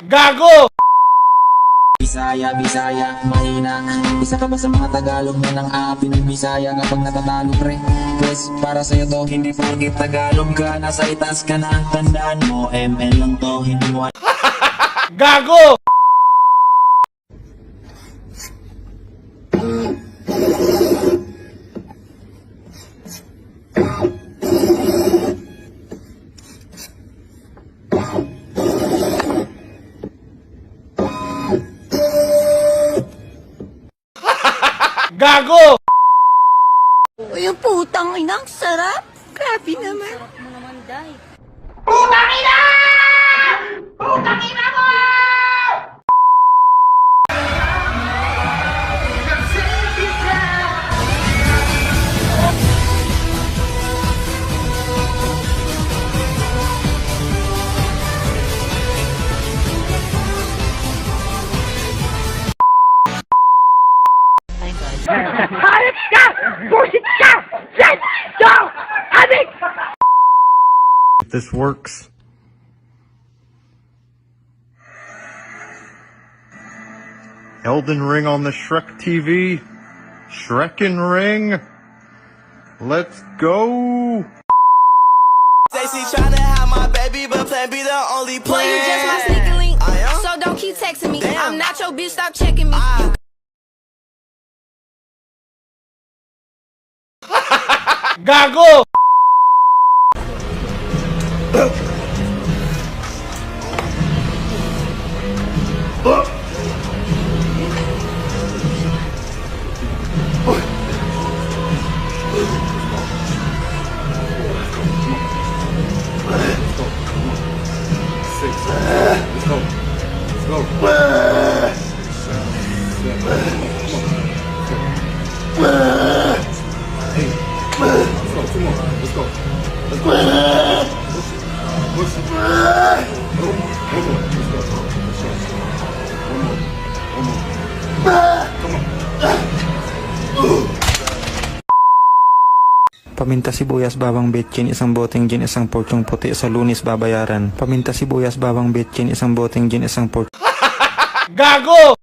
Gago! Bisaya, Bisaya, mahina. Isa ka ba sa mga Tagalog na nang Bisaya kapag natatalo pre? Pues para sa'yo to, hindi porkit Tagalog ka, nasa itas ka na. Tandaan mo, ML lang to, hindi mo Gago! Gago! Uy, yung putang inang sarap. Grabe naman. Sarap mo naman, Day. Putang ina! Putang ina mo! Hayop ka! Bullshit ka! Yes! No! Adik! If this works. Elden Ring on the Shrek TV. Shrekin Ring. Let's go. Say she tryna have my baby, but plan B the only plan. Boy, you just my sneaker link. I am? So don't keep texting me. Damn. I'm not your bitch, stop checking me. Gago! Paminta sibuyas bawang betchin, isang boteng gin, isang porsyong puti sa Lunes babayaran. Paminta sibuyas bawang betchin, isang boteng gin, isang porsyong Gago!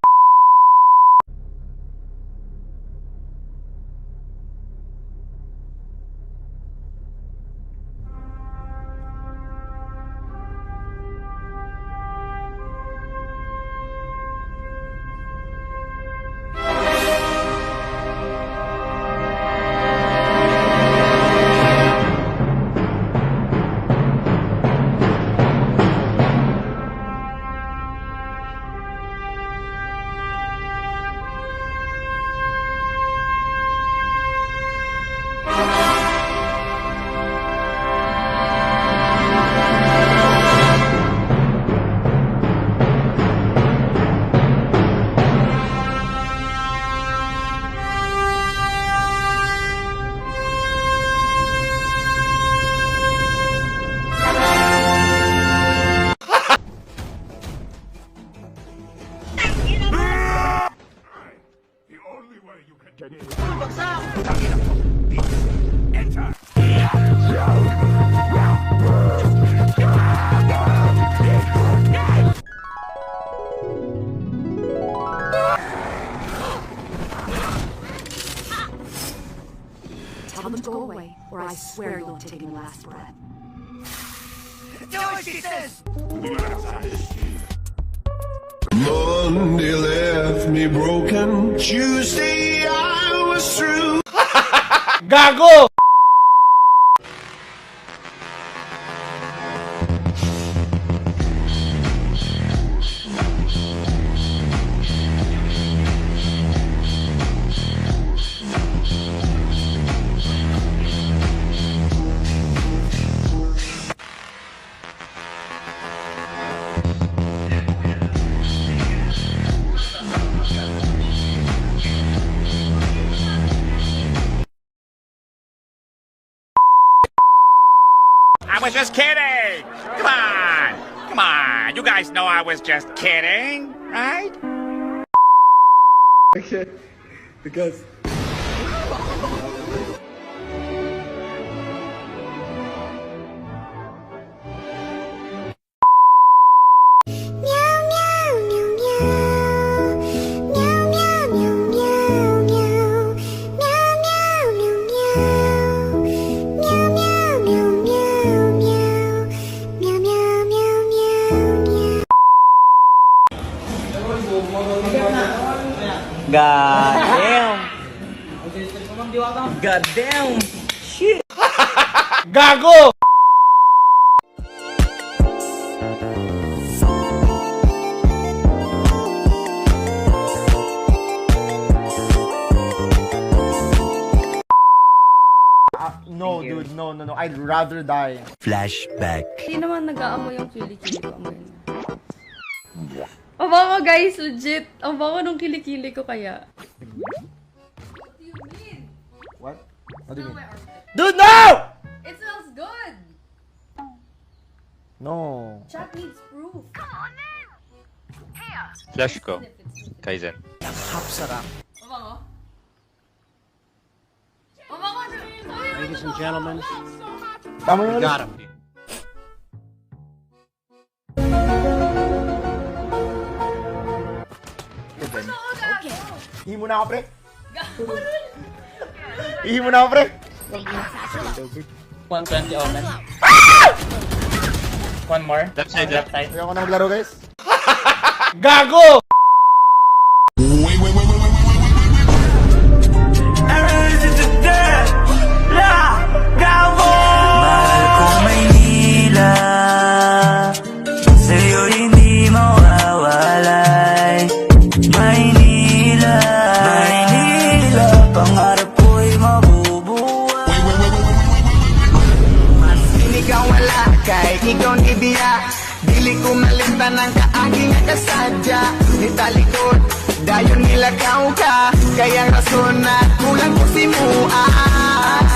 Tell them to go away, or I swear you won't take your last breath. Do what she says! Monday left me broken. Tuesday I was through. Gago! I was just kidding! Come on! Come on! You guys know I was just kidding, right? Okay, because Meow meow. God damn. God damn. Shit. Gago! No, dude, no. I'd rather die. Hindi naman nag-aamoy yung kilikili ko. Amoy na. Ang bango guys, legit. Ang bango nung kilikili ko kaya. What? What do you mean? Dude, no! It smells good! No. Chat needs proof. Flash ko. Kaizen. Hapsarap. Ang bango? Ang bango! Ladies and gentlemen. Tama yun. Got him. Ihi mo na ako, pre. Ihi mo na ako, pre. 120 omen. One more. Left side. Ayoko na maglaro, guys. Gago! Mahal ko Maynila, sa'yo hindi mawawalay. Maynila, Maynila, pangarap ko'y mabubuhay. Mas ikaw wala kay ikaw nibiya, dili ko malimtan ng kaaging kasadya. Di talikod, dayon nilagaw ka, kaya rason na kulang ko si Mua.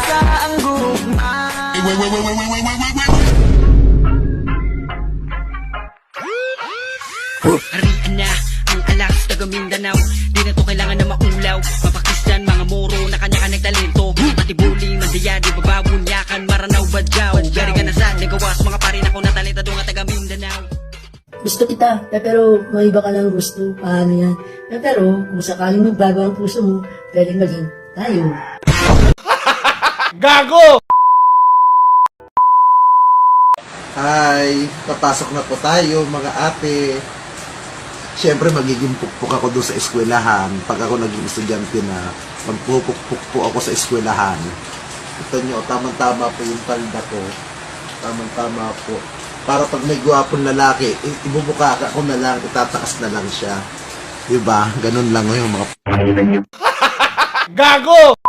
Sa ang gugma. Arian na ang alas, taga Mindanao. Di na to kailangan na maulaw. Mapakistan, mga moro na kanya ka nagtalento. Matibuli, mandiyari, babawon, yakan, maranaw, badyaw. Gari ka na sa nagawas, mga parin ako na talentado nga taga Mindanao. Gusto kita, pero may iba ka lang gusto. Paano yan? Pero kung sakaling magbago ang puso mo, pwedeng maging tayo. Gago! Hi! Papasok na po tayo mga ate. Siyempre magiging pukpuk ako doon sa eskwelahan. Pag ako naging estudyante na, magpupukpuk po ako sa eskwelahan. Ito nyo, tamang-tama po yung palda ko. Tamang-tama po. Para pag may guwapong lalaki, ibubukaka ko na lang, itataas na lang siya. Diba? Ganun lang yung mga Gago!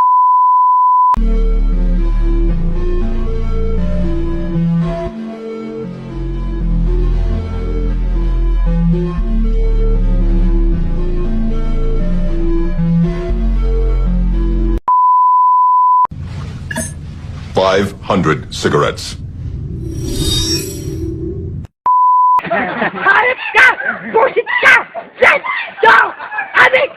$500 cigarettes. Hayop ka! Bullshit ka! Yes! No! Adik!